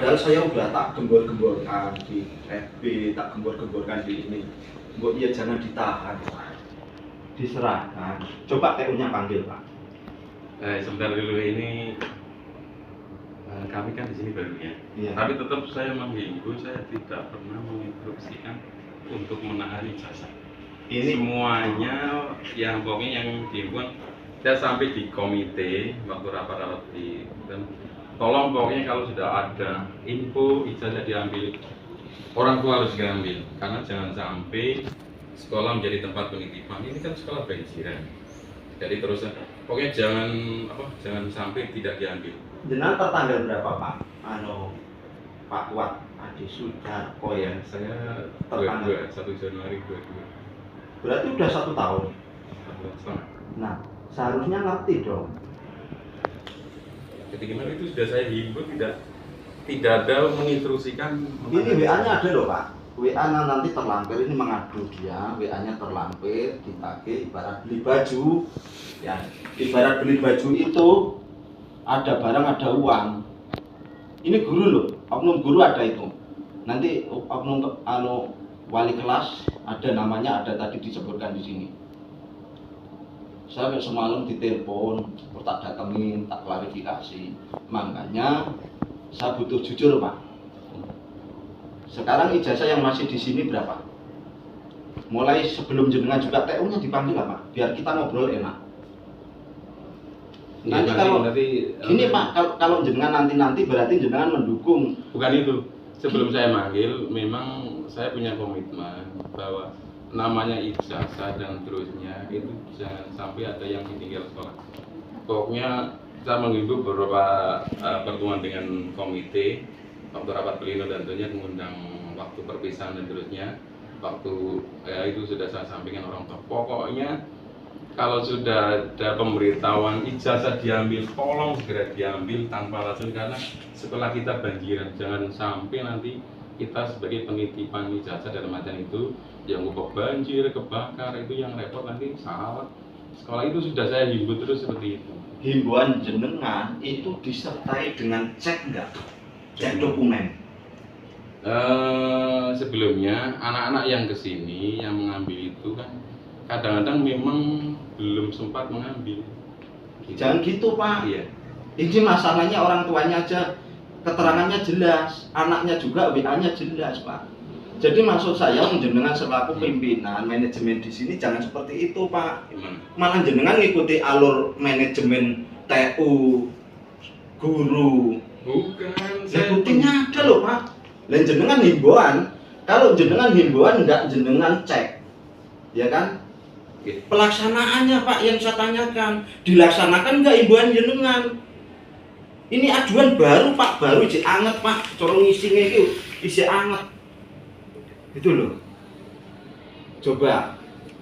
Padahal saya udah tak gembor-gemborkan di FB, tak gembor-gemborkan di ini. Mbok ya jangan ditahan, diserahkan. Coba TU-nya panggil Pak. Sebentar dulu ini kami kan di sini baru ya. Iya. Tapi tetap saya menghimbau, saya tidak pernah menginstruksikan untuk menahan ijazah. Ini Semuanya yang pokoknya yang dihimbau, saya sampai di komite waktu rapat-rapat di dan tolong pokoknya kalau sudah ada info ijazah diambil, orang tua harus diambil karena jangan sampai sekolah menjadi tempat penitipan. Ini kan sekolah banjiran. Jadi terus pokoknya jangan sampai tidak diambil. jenengan tertanggal berapa Pak? Pak Kuat Adi Sudarko ya. Saya Tertanggal 1 Januari 22. Berarti udah 1 tahun. 1 tahun. Nah, seharusnya ngerti dong. Jadi gimana itu sudah saya himbau tidak ada menginstruksikan. Ini WA-nya ada loh Pak. WA-nya nanti terlampir, ini mengadu dia, WA-nya terlampir, ditagih ibarat beli baju. Ya, ibarat beli baju itu ada barang, ada uang. Ini guru loh, oknum guru ada itu. Nanti oknum wali kelas ada namanya, ada tadi disebutkan di sini. Saya semalam ditelepon, tak datengin, tak klarifikasi. Makanya saya butuh jujur Pak. Sekarang ijazah yang masih di sini berapa? Mulai sebelum jenengan juga TU-nya dipanggil lah Pak, biar kita ngobrol enak. Nanti kalau gini Pak, kalau jenengan nanti berarti jenengan mendukung. Bukan itu. Sebelum saya manggil, memang saya punya komitmen bahwa namanya ijazah dan terusnya itu jangan sampai ada yang ditinggal sekolah. Pokoknya saya menghimbau beberapa pertemuan dengan komite, waktu rapat pleno dan tentunya mengundang waktu perpisahan dan terusnya. Waktu itu sudah saya sampaikan orang tua. Pokoknya kalau sudah ada pemberitahuan ijazah diambil, tolong segera diambil tanpa alasan karena sekolah kita banjiran. Jangan sampai nanti kita sebagai penitipan ijazah dan macam itu yang ubah banjir, kebakar itu yang repot nanti salah. Sekolah itu sudah saya himbau terus seperti itu. Himbauan jenengan itu disertai dengan cek enggak? Cek dokumen. Sebelumnya anak-anak yang kesini yang mengambil itu kan kadang-kadang memang belum sempat mengambil. Jangan gitu Pak. Iya. Ini masalahnya orang tuanya aja keterangannya jelas, anaknya juga WA-nya jelas Pak. Jadi maksud saya jenengan selaku pimpinan manajemen di sini jangan seperti itu Pak. Malah jenengan ngikuti alur manajemen TU guru. Bukan. Buktinya ada loh Pak. Dan jenengan himbauan, kalau jenengan himbauan enggak jenengan cek, ya kan? Pelaksanaannya Pak yang saya tanyakan, dilaksanakan enggak himbauan jenengan? Ini aduan baru Pak, baru isi anget Pak, corong isinya itu isi anget. Itu loh. Coba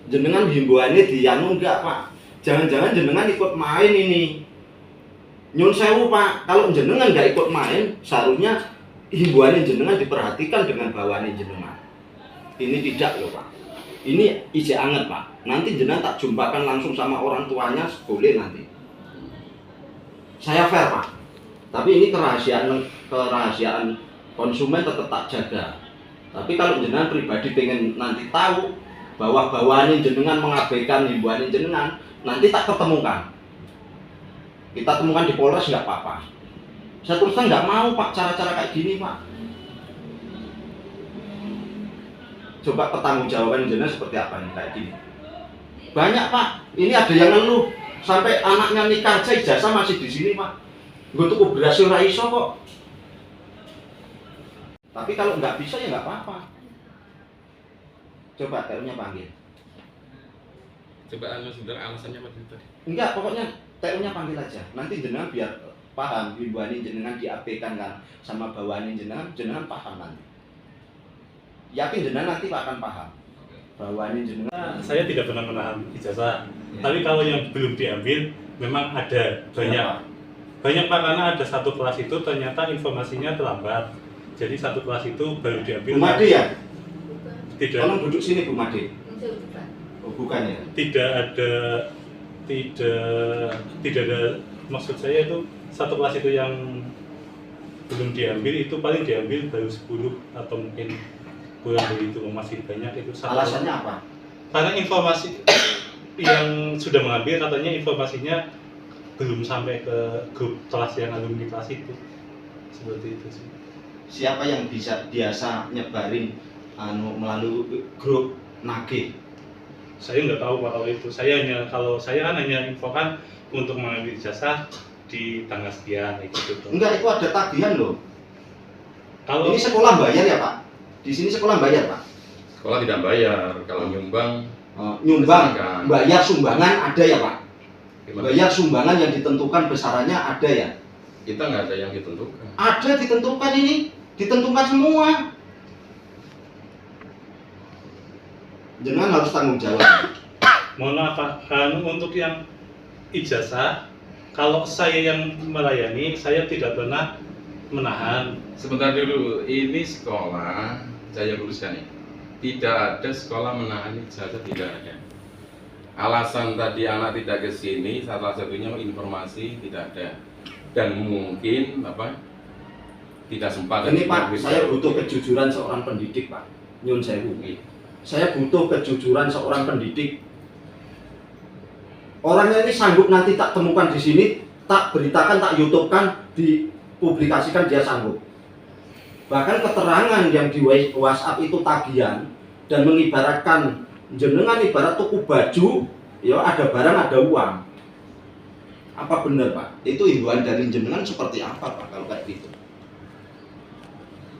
jenengan himbauannya dianu enggak Pak? Jangan-jangan jenengan ikut main ini. Nyun sewu Pak, kalau jenengan enggak ikut main, seharusnya himbauannya jenengan diperhatikan dengan bawaannya jenengan. Ini tidak loh Pak. Ini isi anget Pak. Nanti jenengan tak jumpakan langsung sama orang tuanya, boleh nanti. Saya fair Pak. Tapi ini kerahasiaan konsumen tetap tak jaga. Tapi kalau jenengan pribadi pengen nanti tahu bahwa bawaannya jenengan mengabaikan himbauannya jenengan, nanti tak ketemukan. Kita temukan di Polres nggak apa-apa. Saya terus terang nggak mau Pak cara-cara kayak gini Pak. Coba pertanggungjawaban jenengan seperti apa nih kayak gini. Banyak Pak. Ini ada yang ngeluh sampai anaknya nikah aja ijazah masih di sini Pak. Gue tuh beras ora iso kok. Tapi kalau nggak bisa ya nggak apa-apa. Coba TU-nya panggil. Coba sebentar alasannya apa tadi? Enggak, pokoknya TU-nya panggil aja. Nanti jenengan biar paham himbauan jenengan diabaikan kan sama bawaan jenengan paham nanti. Yakin jenengan nanti akan paham. Bawaan jenengan. Saya tidak pernah menahan ijazah. Ya. Tapi kalau yang belum diambil memang ada banyak Pak, karena ada satu kelas itu ternyata informasinya terlambat. Jadi satu kelas itu baru diambil. Bu Made ya? Tidak. Tolong duduk sini Bu Made. Oh, bukan ya? Tidak ada maksud saya itu satu kelas itu yang belum diambil itu paling diambil baru 10 atau mungkin kurang dari itu, masih banyak itu. Alasannya apa? Karena informasi yang sudah mengambil katanya informasinya belum sampai ke grup kelas yang alumni kelas itu, seperti itu sih. Siapa yang biasa nyebarin melalui grup nagih? Saya nggak tahu Pak kalau itu. Kalau saya kan hanya infokan untuk mengambil ijazah di tanggal sekian gitu. Enggak, itu ada tagihan loh. Kalau Ini sekolah bayar ya Pak? Di sini sekolah bayar Pak? Sekolah tidak bayar, kalau nyumbang Nyumbang, Misalkan. bayar sumbangan ada ya Pak? gimana? Bayar sumbangan yang ditentukan besarannya ada ya? Kita nggak ada yang ditentukan. Ada ditentukan ini, ditentukan semua. Jangan harus tanggung jawab. mohon maaf Pak, untuk yang ijazah, kalau saya yang melayani, saya tidak pernah menahan. Sebentar dulu, ini sekolah, saya luruskan nih. Tidak ada sekolah menahan ijazah, tidak ada. Alasan tadi anak tidak ke sini, salah satunya informasi tidak ada. Dan mungkin tidak sempat. Ini Pak, saya butuh kejujuran seorang pendidik Pak. Nyun sewu. Saya butuh kejujuran seorang pendidik. Orangnya ini sanggup nanti tak temukan di sini, tak beritakan, tak YouTube-kan, dipublikasikan dia sanggup. Bahkan keterangan yang di WhatsApp itu tagihan dan mengibaratkan jenengan ibarat toko baju, ya ada barang ada uang. Apa benar Pak? Itu himbauan dari jenengan seperti apa Pak kalau kayak gitu?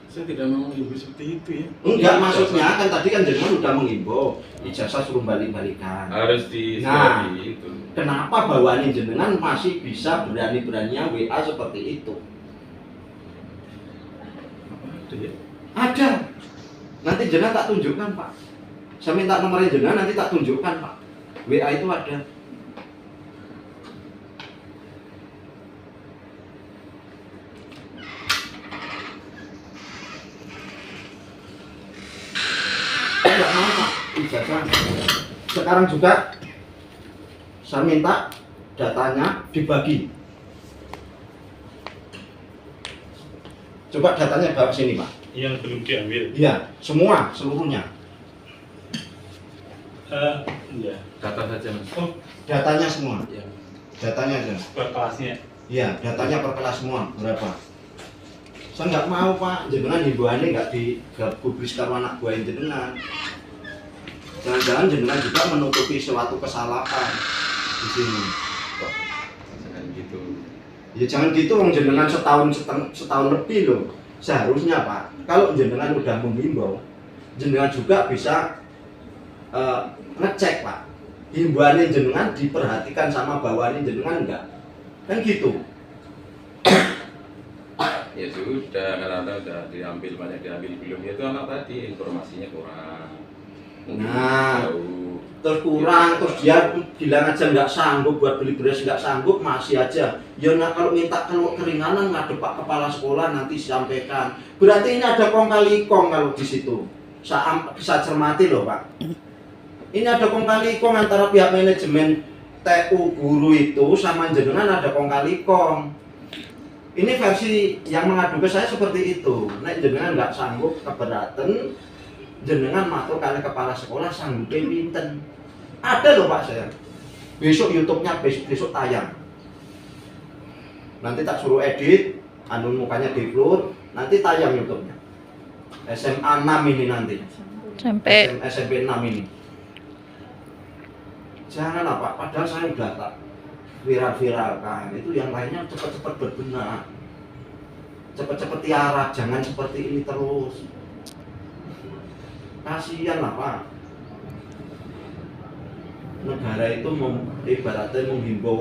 Saya tidak mau menghimbau seperti itu ya. Enggak, maksudnya kan tadi kan jenengan udah menghimbau ijazah suruh balik-balikan. Harus di Nah, itu. kenapa bawaan jenengan masih bisa berani-beraninya WA seperti itu? Ada ya? Ada. Nanti jenengan tak tunjukkan Pak. Saya minta nomornya jenengan nanti tak tunjukkan Pak. WA itu ada. Enggak mau Pak ijazah. Sekarang juga saya minta datanya dibagi. Coba datanya bawa sini Pak. Yang belum diambil. Iya, semua, seluruhnya. Iya. Data saja mas. Oh, Datanya semua. Ya. Datanya aja. per kelasnya. Iya, datanya per kelas semua. Berapa? Saya nggak mau Pak, jenengan himbauannya nggak dipublis karo anak buah jenengan. Jangan-jangan jenengan juga menutupi suatu kesalahan di sini. Jangan gitu. Ya jangan gitu, wong jenengan setahun lebih loh. Seharusnya Pak, kalau jenengan udah menghimbau, jenengan juga bisa ngecek Pak. Himbauannya jenengan diperhatikan sama bawahannya jenengan enggak? Kan gitu. Ya sudah, karena udah diambil, banyak diambil belum, itu anak tadi informasinya kurang. Mungkin Nah, jauh. terus kurang, terus dia bilang aja nggak sanggup buat beli beras, nggak sanggup masih aja. Ya nah, kalau minta kalau keringanan ngadep Pak Kepala Sekolah nanti disampaikan. Berarti ini ada kong kali kong kalau di situ. Bisa cermati loh Pak. Ini ada kong kali kong antara pihak manajemen TU guru itu sama jenengan ada kong kali kong. Ini versi yang mengadu ke saya seperti itu. Nek jenengan nggak sanggup keberatan, jenengan matur kali kepala sekolah sanggup pinten. Ada loh Pak saya. Besok YouTube-nya besok tayang. Nanti tak suruh edit, mukanya di-upload, nanti tayang YouTube-nya. SMA 6 ini nanti. SMP 6 ini. Jangan lah Pak, padahal saya udah tak viral-viralkan. Itu yang lainnya cepat-cepat berbenah. Cepat-cepat tiara, jangan seperti ini terus. Kasihan lah Pak. Negara itu ibaratnya menghimbau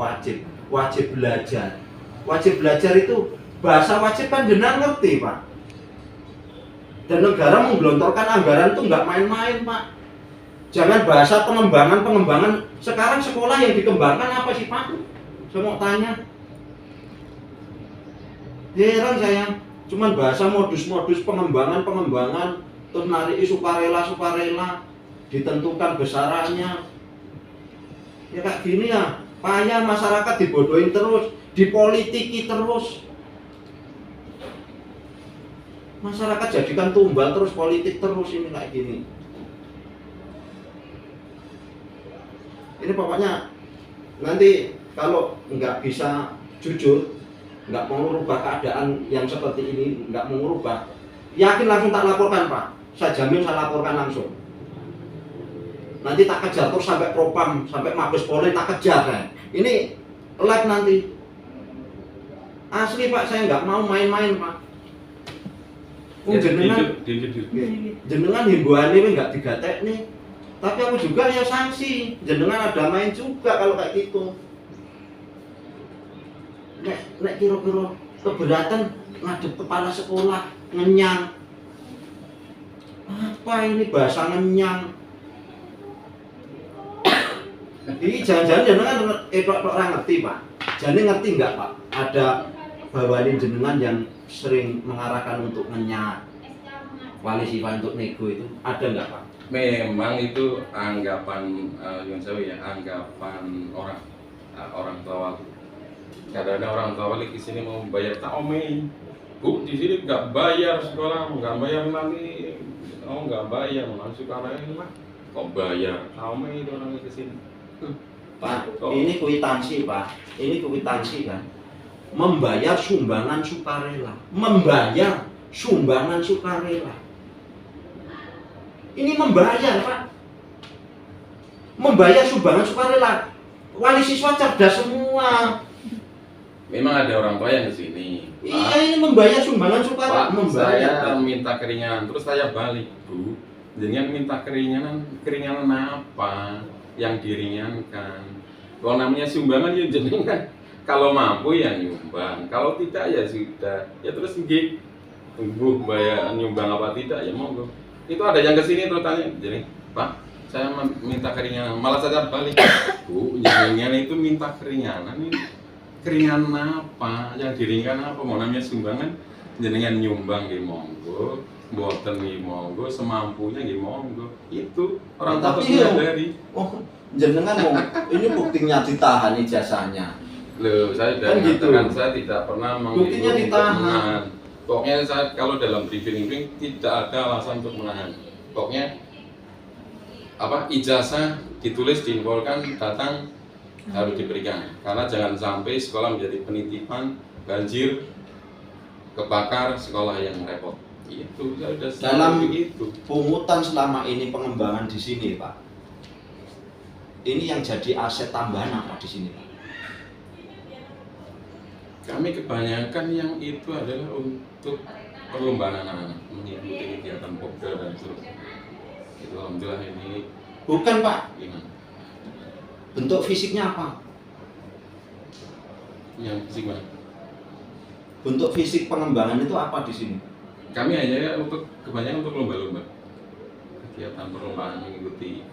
wajib belajar. Wajib belajar itu bahasa wajib kan jenengan ngerti Pak. Dan negara menggelontorkan anggaran itu nggak main-main Pak. Jangan bahasa pengembangan. Sekarang sekolah yang dikembangkan apa sih Pak? Saya mau tanya. Heran saya. Cuman bahasa modus-modus pengembangan, terus narik sukarela, ditentukan besarannya. Ya kayak gini ya, payah masyarakat dibodohin terus, dipolitiki terus. Masyarakat jadikan tumbal terus, politik terus, ini kayak gini. Ini pokoknya nanti kalau nggak bisa jujur, nggak mau merubah keadaan yang seperti ini, nggak mau merubah, yakin langsung tak laporkan Pak. Saya jamin saya laporkan langsung. Nanti tak kejar terus sampai Propam, sampai Mabes Polri tak kejar kan. Ini live nanti. Asli Pak, saya nggak mau main-main Pak. Jenengan himbauan ini nggak digatek nih. Tapi aku juga ya sanksi. Jenengan ada main juga kalau kayak gitu. Nek kira-kira keberatan ngadep kepala sekolah ngenyang. Apa ini bahasa ngenyang? Ini jangan-jangan jenengan orang ngerti Pak. Jadi ngerti nggak Pak? Ada bawain jenengan yang sering mengarahkan untuk ngenyang, koalisi untuk nego itu ada nggak Pak? Memang itu anggapan yang saya ya, anggapan orang tua. Kadang-kadang orang tua balik di sini mau bayar taome, Bu di sini nggak bayar sekolah, nggak bayar nanti, nggak bayar langsung karena ini mah kok bayar taome itu orang ke sini. Pak, ini kwitansi Pak, ini kwitansi kan, membayar sumbangan sukarela, membayar sumbangan sukarela. Ini membayar Pak, membayar sumbangan sukarela. Wali siswa cerdas semua. Memang ada orang tua yang kesini. Iya, ini membayar sumbangan sukarela. Pak, saya minta keringanan, terus saya balik, Bu. Jangan minta keringanan apa yang diringankan. Kalau namanya sumbangan ya jenengan. Kalau mampu ya nyumbang, kalau tidak ya sudah. Ya terus gig, tunggu bayar nyumbang apa tidak ya monggo. Itu ada yang kesini terus tanya, jadi Pak, saya minta keringanan, malah saya balik, Bu, jenengan itu minta keringanan ini. Keringanan apa? Yang diringankan apa? Mau namanya sumbangan, jenengan nyumbang di monggo, boten di monggo, semampunya di monggo. Itu orang tua menyadari. Oh, jenengan mau ini buktinya ditahan ijazahnya. Loh, saya sudah Kan gitu. mengatakan saya tidak pernah Buktinya ditahan. Pokoknya saya kalau dalam briefing tidak ada alasan untuk menahan. Pokoknya ijazah ditulis diinfolkan datang harus diberikan, karena jangan sampai sekolah menjadi penitipan, banjir, kebakar, sekolah yang repot. Itu saya sudah Dalam begitu. pungutan selama ini pengembangan di sini Pak, ini yang jadi aset tambahan apa di sini Pak? Kami kebanyakan yang itu adalah untuk perlombaan anak-anak, mengikuti kegiatan Popda dan seterusnya. Itu alhamdulillah ini Bukan Pak, gimana? bentuk fisiknya apa? Yang fisik mana? Bentuk fisik pengembangan itu apa di sini? Kami hanya untuk kebanyakan untuk lomba-lomba, kegiatan perlombaan mengikuti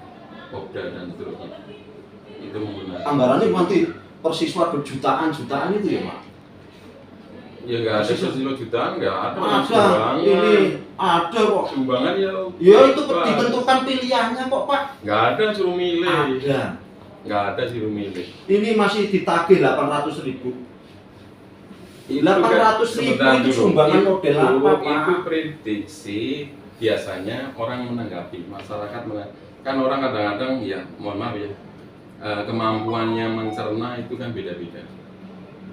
Popda dan seterusnya. Itu menggunakan. Anggarannya nanti persiswa berjutaan itu ya Pak? Ya nggak ada sosial jutaan, nggak ada. Ada, ini ada kok. Sumbangan ya. Ya itu ditentukan pilihannya kok Pak. Nggak ada suruh milih. Ada. Nggak ada suruh milih. Ini masih ditagih 800.000. 800.000 Sebentar itu dulu. sumbangan model apa Pak? Itu prediksi biasanya orang menanggapi, masyarakat kan orang kadang-kadang ya mohon maaf ya, kemampuannya mencerna itu kan beda-beda.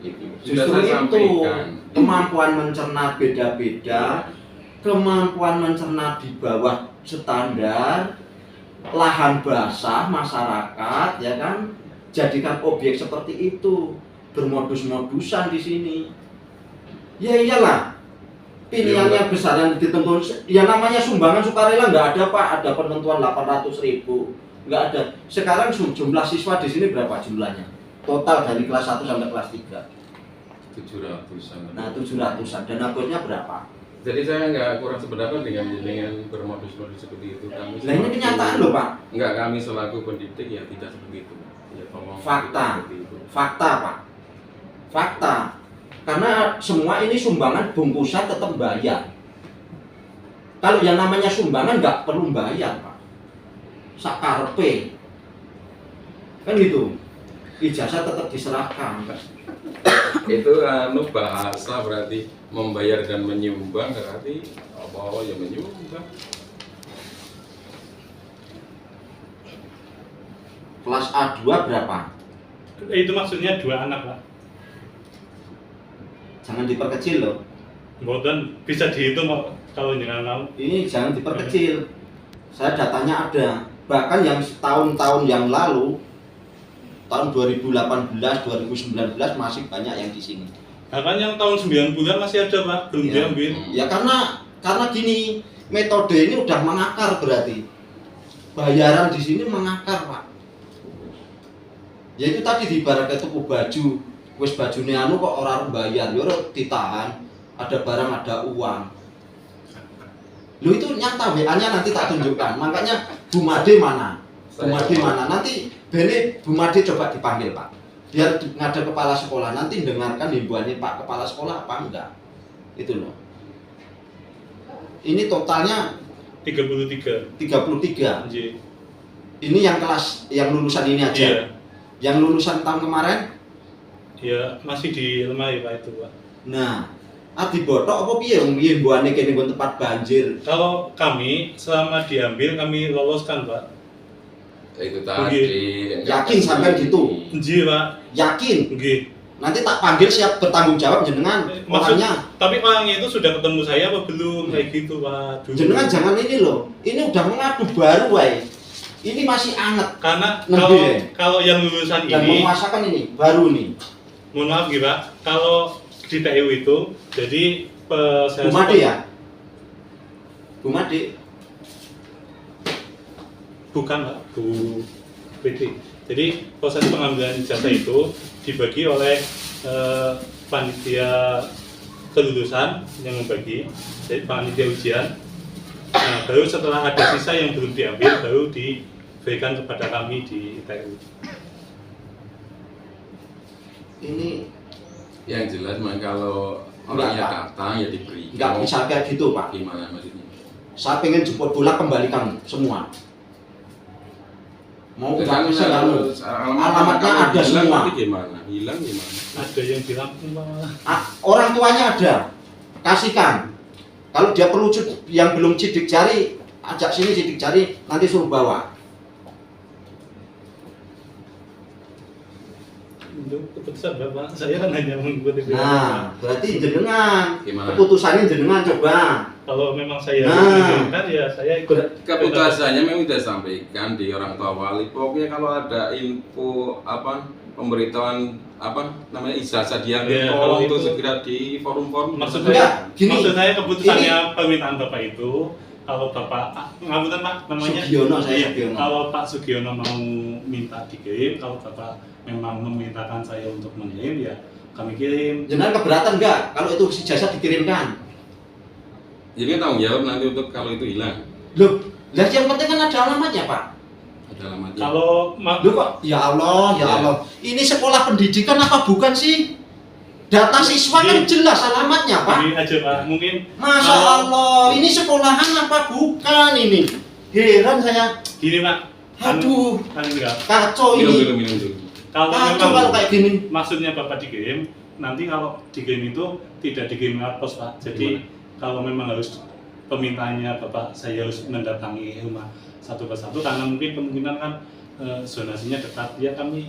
Itu sudah Justru saya itu sampaikan. kemampuan mencerna beda-beda, kemampuan mencerna di bawah standar, lahan basah masyarakat ya kan, jadikan objek seperti itu, bermodus-modusan di sini. Ya iyalah, pilihannya besar yang ditentukan, ya namanya sumbangan sukarela nggak ada Pak, ada penentuan 800.000, nggak ada. Sekarang jumlah siswa di sini berapa jumlahnya? Total dari kelas 1 sampai kelas 3. 700-an. Nah 700-an, dan agusnya berapa? Jadi saya nggak kurang sependapat dengan bermodus-modus seperti itu. Kami Nah ini kenyataan loh Pak. Enggak, kami selaku pendidik ya tidak seperti itu. Ya tolong. Fakta. seperti itu. Fakta Pak. Fakta. Karena semua ini sumbangan bungkusan tetap bayar. Kalau yang namanya sumbangan nggak perlu bayar Pak. Sakarpe. Kan gitu. ijazah tetap diserahkan. Itu bahasa berarti membayar dan menyumbang, berarti apa ya menyumbang. Kelas A2 berapa? Itu maksudnya 2 anak Pak. Jangan diperkecil loh. Mboten bisa dihitung Pak, kalau jangan tahu. Ini jangan diperkecil. Saya datanya ada. Bahkan yang tahun-tahun yang lalu, tahun 2018, 2019 masih banyak yang di sini. Bahkan yang tahun 90-an masih ada Pak, belum Ya. diambil. Ya karena gini, metode ini udah mengakar berarti. Bayaran di sini mengakar, Pak. Ya itu tadi di ibarat tuku baju, wis bajune anu kok orang bayar, yo ditahan, ada barang ada uang. Lu itu nyata WA-nya nanti tak tunjukkan. Makanya Bu Made mana? Bu Made mana? Nanti Bene Bu Made coba dipanggil, Pak. Biar ngada kepala sekolah nanti dengarkan himbauannya Pak kepala sekolah apa enggak. Itu loh. Ini totalnya 33. 33. Nggih. Ini yang kelas yang lulusan ini aja. Iya. Yang lulusan tahun kemarin? Ya masih di lemari Pak itu Pak. Nah, adi botok apa piye wong himbauane kene nggon tempat banjir. Kalau kami selama diambil kami loloskan Pak. Itu tadi. Yakin sampai gitu? Nggih Pak. Yakin? Nggih. Nanti tak panggil siap bertanggung jawab jenengan orangnya. Tapi orangnya itu sudah ketemu saya apa belum kayak gitu Pak. Dulu. Jenengan jangan ini loh. Ini udah mengadu baru wae. Ini masih anget. Karena Lebih, kalau yang lulusan dan ini, menguasakan ini baru nih. mohon maaf gitu Pak, kalau di TU itu, jadi Bu Made ya? Bu Made? Bukan Pak, Bu PT. Jadi proses pengambilan ijazah itu dibagi oleh panitia kelulusan yang membagi, jadi panitia ujian. Nah, baru setelah ada sisa yang belum diambil, baru diberikan kepada kami di TU. Ini Yang jelas mah kalau orangnya datang ya diberi. nggak bisa kayak gitu, Pak. Gimana maksudnya? Saya pengen jemput bola kembalikan semua. Mau nggak bisa lalu. Alamatnya ada semua. Nanti gimana? Hilang gimana? Ada yang bilang Orang tuanya ada, kasihkan. Kalau dia perlu yang belum sidik jari, ajak sini sidik jari, nanti suruh bawa. untuk keputusan Bapak, saya kan hanya mengikuti Nah, berarti jenengan. Gimana? Keputusannya jenengan coba. Kalau memang saya Nah. mengizinkan ya saya ikut. Keputusannya memang sudah sampaikan di orang tua wali. Pokoknya kalau ada info pemberitahuan namanya ijazah dia Ya, tolong kalau untuk itu- segera di forum-forum. Maksud Enggak, saya, gini. maksud saya keputusannya permintaan Bapak itu, kalau Bapak ngapunten Pak namanya Sugiono, saya Iya, Sugiono. kalau Pak Sugiono mau minta dikirim, kalau Bapak memang memintakan saya untuk mengirim ya kami kirim. Jenengan keberatan nggak kalau itu ijazah dikirimkan? Jadi tanggung jawab nanti untuk kalau itu hilang. Loh, lah yang penting kan ada alamatnya, Pak. Ada alamatnya. Kalau Loh kok, ya Allah, ya Ya. Allah. Ini sekolah pendidikan apa bukan sih? Data siswa kan jelas alamatnya, Pak. Gini aja Pak, mungkin Masya kalau- Allah, ini sekolahan apa bukan ini? Heran saya. gini Pak. Aduh, Kan enggak. kacau minum ini. dulu, minum dulu. Kalau Kacau memang kalau kayak gini. maksudnya Bapak dikirim, nanti kalau dikirim itu tidak dikirim lewat pos Pak. Jadi kalau memang harus permintaannya Bapak, saya harus mendatangi rumah satu persatu karena mungkin kemungkinan kan zonasinya dekat. Ya kami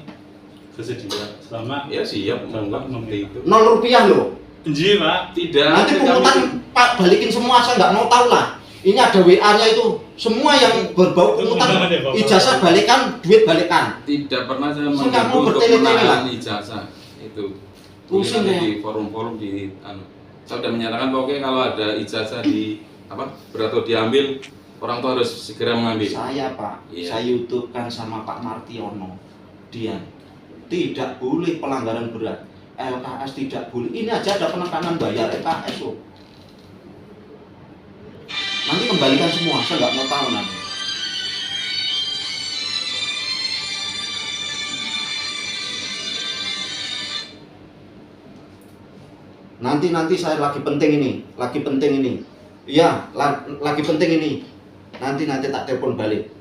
bersedia selama Ya siap, Bapak seperti meminta. itu. 0 rupiah loh. Iya Pak. Tidak. Nanti pungutan Pak balikin semua, saya nggak mau tahu lah. Ini ada WA-nya itu. Semua yang berbau pungutan ijazah balikan, duit balikan. Tidak pernah saya Saya nggak mau mengganggu untuk bertele-tele menahan lah. ijazah itu. Pusing Tulisannya ya. di forum-forum saya sudah menyatakan pokoknya kalau ada ijazah atau diambil, orang tua harus segera mengambil. Saya Pak, Iya. saya youtubekan sama Pak Martiono. Dia tidak boleh pelanggaran berat. LKS tidak boleh. Ini aja ada penekanan bayar LKS loh. Nanti kembalikan semua, saya nggak mau tahu nanti. Nanti saya lagi penting ini. Iya, lagi penting ini. Nanti tak telepon balik.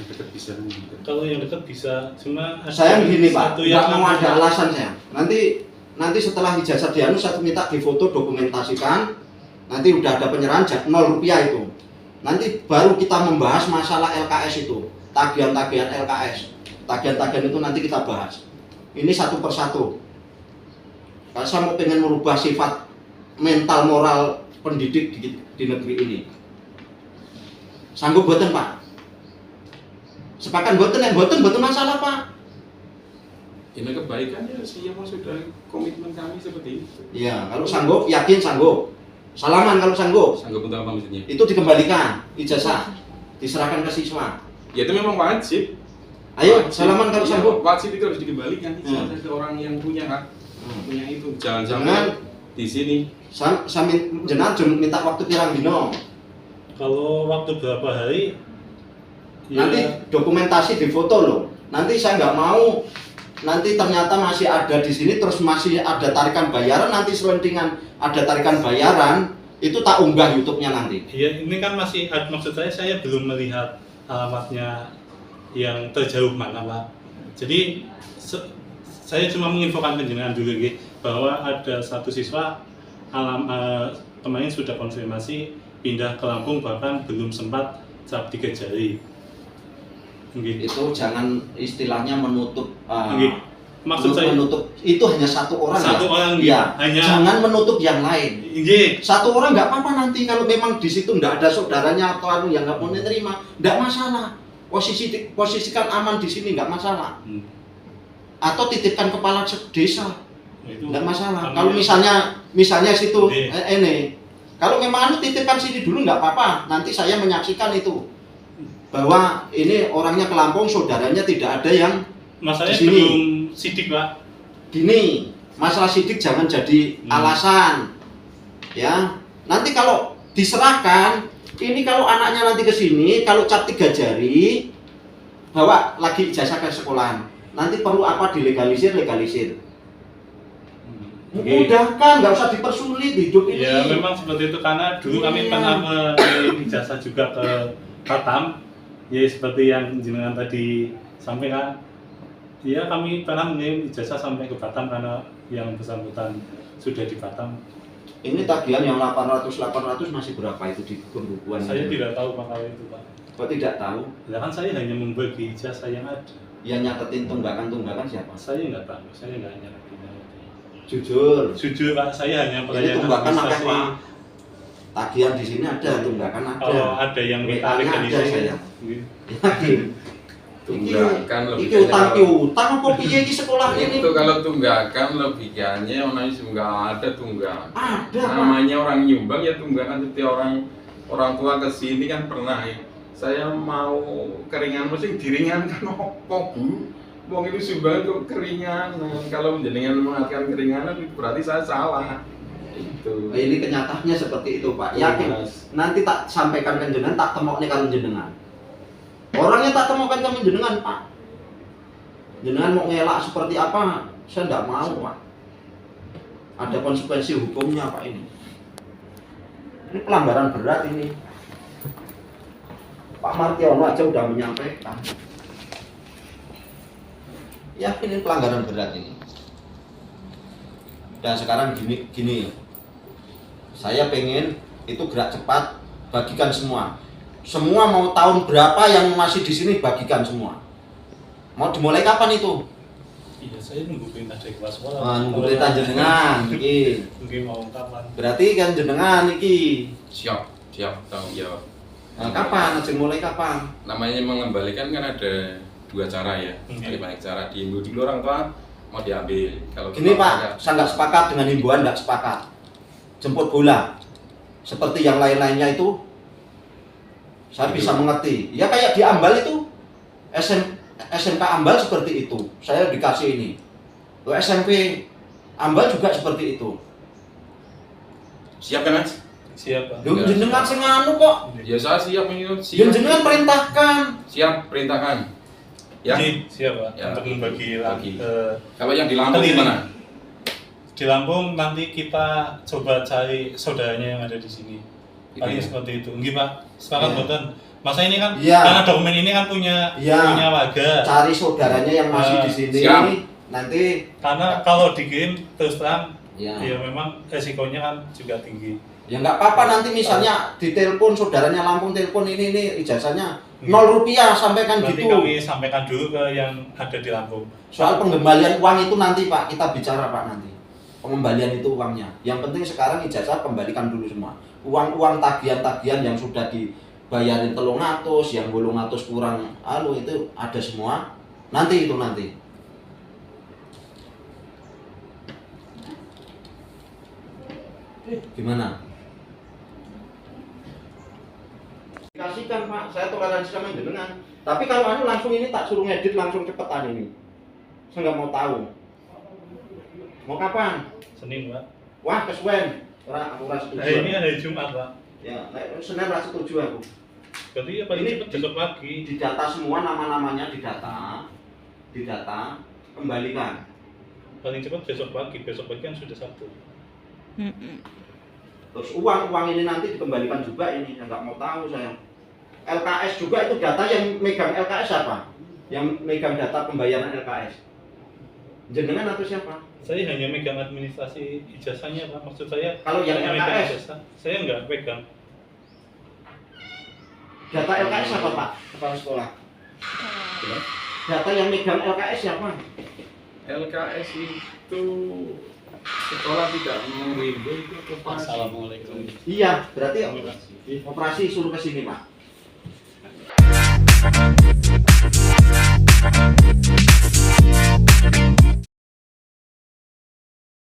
yang dekat bisa gitu. Kalau yang dekat bisa, cuma ada Saya gini Pak, satu yang nggak mau ada alasan saya. Nanti setelah ijazah dianu saya minta difoto dokumentasikan. Nanti udah ada penyerahan 0 rupiah itu. Nanti baru kita membahas masalah LKS itu, tagihan-tagihan LKS. Tagihan-tagihan itu nanti kita bahas. Ini satu persatu. Karena saya mau pengen merubah sifat mental moral pendidik di negeri ini. Sanggup boten Pak? Sepakat boten, yang boten masalah Pak. Ini kebaikannya sih yang sudah komitmen kami seperti itu. Iya, kalau sanggup, yakin sanggup. Salaman kalau sanggup. Sanggup untuk apa maksudnya? Itu dikembalikan ijazah, diserahkan ke siswa. Ya itu memang wajib. Ayo, Wajib. salaman kalau Iya, sanggup. Wajib itu harus dikembalikan ijazah ke orang yang punya hak. Punya itu. Jangan sampai di sini. Saya jenengan minta waktu pirang dino. kalau waktu berapa hari Nanti dokumentasi difoto loh. Nanti saya nggak mau. Nanti ternyata masih ada di sini, terus masih ada tarikan bayaran. Nanti selentingan ada tarikan bayaran, itu tak unggah YouTube-nya nanti. ya ini kan masih, maksud saya belum melihat alamatnya yang terjauh mana Pak. Jadi saya cuma menginfokan penjenengan dulu gitu, bahwa ada satu siswa kemarin sudah konfirmasi pindah ke Lampung, bahkan belum sempat cap 3 jari. Gitu. Itu jangan istilahnya menutup. Maksud saya menutup itu hanya satu orang. satu orang Ya, hanya jangan menutup yang lain. Iya. Satu orang nggak apa-apa nanti kalau memang di situ nggak ada saudaranya atau anu yang nggak mau menerima, nggak masalah. Posisikan aman di sini nggak masalah. Atau titipkan kepala desa, Itu nggak masalah. namanya- Kalau misalnya situ Iya. ini, kalau memang anu titipkan sini dulu nggak apa-apa. Nanti saya menyaksikan itu bahwa ini orangnya ke Lampung, saudaranya tidak ada yang masalahnya di sini. belum sidik Pak. gini. Masalah sidik jangan jadi alasan. Ya, nanti kalau diserahkan, ini kalau anaknya nanti ke sini, kalau cap 3 jari, bawa lagi ijazah ke sekolahan. Nanti perlu apa legalisir. Memudahkan, nggak usah dipersulit hidup ini. Ya memang seperti itu, karena dulu kami Iya. pernah mengirim ijazah juga ke Batam. Ya seperti yang jenengan tadi sampaikan. Ya kami pernah mengirim ijazah sampai ke Batam karena yang bersangkutan sudah di Batam. Ini tagihan yang 800 masih berapa itu di pembukuan? Saya tidak tahu Pak kalau itu Pak. Kok tidak tahu? Ya kan saya hanya membagi ijazah yang ada. Yang nyatetin tunggakan siapa? Saya nggak tahu, saya nggak nyari. Jujur. Jujur Pak, saya hanya Ini pelayanan tunggakan apa administrasi. Pak? Tagihan di sini ada, tunggakan ada. Kalau ada yang ditarik WA-nya dari ada saya. saya. Gitu. Yakin. Tunggakan Iki utang apa piye iki sekolah ini? itu kalau tunggakan logikanya orang nggak ada tunggakan. Ada Pak. Namanya orang nyumbang ya tunggakan. Setiap orang tua ke sini kan pernah ya. Saya mau keringan mesti diringankan apa Bu? Wong itu sumbang kok keringanan. Kalau jenengan mengatakan keringanan berarti saya salah. Itu. Ini kenyataannya seperti itu Pak. Yakin. Nanti tak sampaikan ke jenengan, tak temokne karo jenengan. Orangnya tak temukan ke jenengan Pak. Jenengan mau ngelak seperti apa? Saya tidak mau Pak. Ada konsekuensi hukumnya Pak ini. Ini pelanggaran berat ini. Pak Martiono aja udah menyampaikan. Yakin ini pelanggaran berat ini. Dan sekarang gini. Saya pengen itu gerak cepat, bagikan semua. Semua mau tahun berapa yang masih di sini bagikan semua. Mau dimulai kapan itu? Iya, saya nunggu perintah dari kepala sekolah. Nunggu perintah jenengan iki. Mungkin mau kapan? Berarti kan jenengan iki. Siap tanggung jawab. Nah, kapan? Ajeng mulai kapan? Namanya mengembalikan kan ada 2 cara ya. Ada banyak cara. Diimbau dulu orang tua mau diambil. Kalau Gini kita Pak, enggak, saya nggak sepakat dengan himbauan, nggak sepakat. Jemput bola, seperti yang lain-lainnya itu, saya bisa mengerti. Ya kayak di Ambal itu, SMK Ambal seperti itu. Saya dikasih ini. Loh, SMP Ambal juga seperti itu. siap kan Mas? Siapa? Loh, jenengan sing anu kok. Ya saya siap ini. Ya jenengan perintahkan. Siap perintahkan. Ya. Jadi, siapa? Ya. Untuk membagi Bagi. ke Kalau yang di Lampung Keliling. gimana? di Lampung nanti kita coba cari saudaranya yang ada di sini. Paling Itu. seperti itu. Nggih, Pak. Sepakat Iya. mboten. Masa ini kan Iya. karena dokumen ini kan punya Iya. warga. Cari saudaranya yang masih di sini. Siap. Nanti Karena kalau dikirim terus terang ya. ya memang resikonya kan juga tinggi. Ya nggak apa-apa, nanti misalnya ditelepon saudaranya Lampung, telepon ini ijazahnya 0 rupiah, sampaikan Nanti gitu. kami sampaikan dulu ke yang ada di Lampung. Soal pengembalian uang itu nanti Pak, kita bicara Pak nanti. Pengembalian itu uangnya. Yang penting sekarang ijazah kembalikan dulu semua. Uang-uang tagihan-tagihan yang sudah dibayarin 300, yang 800 kurang itu ada semua. Nanti itu nanti. Gimana? Kasihkan Pak, saya toleransi sama jenengan. Tapi kalau anu langsung ini tak suruh ngedit langsung cepetan ini. Saya nggak mau tahu. Mau kapan? Senin, Pak. Wah, kesuwen. Aku ora setuju. Hari ini hari Jumat, Pak. Ya, Senin ora setuju aku. Berarti ya paling Ini cepat besok pagi. Didata semua nama-namanya didata, kembalikan. Paling cepat besok pagi kan sudah Sabtu. Terus uang ini nanti dikembalikan juga ini, yang nggak mau tahu saya. LKS juga itu data yang megang LKS apa? Yang megang data pembayaran LKS. Jenengan atau siapa? Saya hanya megang administrasi ijazahnya, Pak. Maksud saya Kalau yang hanya megang LKS? ijazah. Saya nggak pegang. Data LKS apa Pak? Kepala sekolah. Data yang megang LKS siapa? LKS itu sekolah tidak mengirimbu itu ke Pak. Assalamualaikum. Iya, berarti Terima kasih. operasi suruh ke sini Pak.